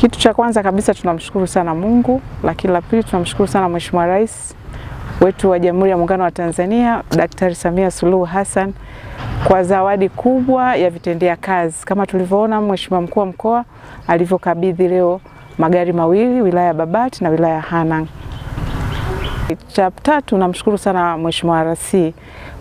Kitu cha kwanza kabisa tunamshukuru sana Mungu, lakini la pili tunamshukuru sana Mheshimiwa Rais wetu wa Jamhuri ya Muungano wa Tanzania, Daktari Samia Suluhu Hassan kwa zawadi kubwa ya vitendea kazi. Kama tulivyoona Mheshimiwa Mkuu wa Mkoa alivyokabidhi leo magari mawili wilaya ya Babati na wilaya ya Hanang'. Cha tatu namshukuru sana Mheshimiwa RC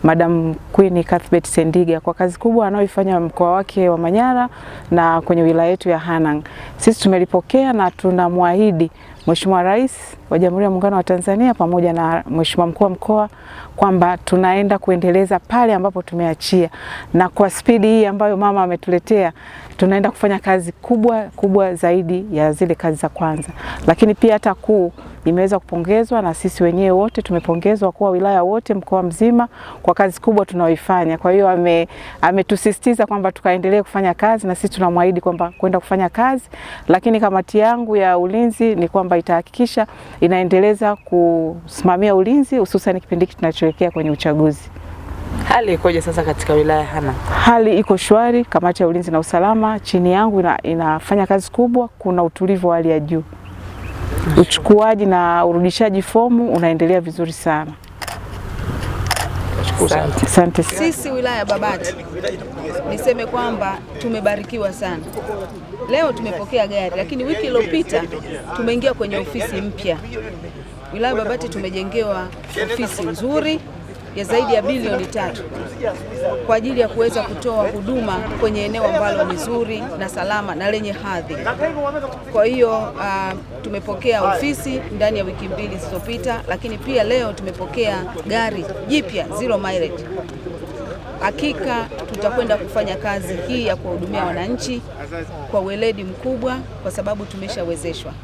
Madam Queen Cuthbert Sendiga kwa kazi kubwa anayoifanya mkoa wake wa Manyara na kwenye wilaya yetu ya Hanang'. Sisi tumelipokea na tunamwahidi Mheshimiwa Rais wa Jamhuri ya Muungano wa Tanzania pamoja na Mheshimiwa Mkuu wa Mkoa kwamba tunaenda kuendeleza pale ambapo tumeachia, na kwa spidi hii ambayo mama ametuletea tunaenda kufanya kazi kubwa zaidi ya zile kazi za kwanza. Lakini pia hata kuu imeweza kupongezwa na sisi wenyewe wote tumepongezwa, kwa wilaya wote mkoa mzima kwa kazi kubwa tunaoifanya. Kwa hiyo ametusisitiza kwamba tukaendelee kufanya kazi, na sisi tunamwahidi kwamba kwenda kufanya kazi. Lakini kamati yangu ya ulinzi ni kwamba itahakikisha inaendeleza kusimamia ulinzi, hususan kipindi tunachoelekea kwenye uchaguzi. Hali ikoje sasa katika wilaya ya Hanang'? Hali iko shwari. Kamati ya ulinzi na usalama chini yangu inafanya kazi kubwa, kuna utulivu wa hali ya juu. Uchukuaji na urudishaji fomu unaendelea vizuri sana. Asante. Sisi wilaya ya Babati niseme kwamba tumebarikiwa sana. Leo tumepokea gari, lakini wiki iliyopita tumeingia kwenye ofisi mpya. Wilaya ya Babati tumejengewa ofisi nzuri ya zaidi ya bilioni 3 kwa ajili ya kuweza kutoa huduma kwenye eneo ambalo ni zuri na salama na lenye hadhi. Kwa hiyo tumepokea ofisi ndani ya wiki 2 zilizopita, lakini pia leo tumepokea gari jipya 0 mileage. Hakika tutakwenda kufanya kazi hii ya kuwahudumia wananchi kwa weledi mkubwa kwa sababu tumeshawezeshwa.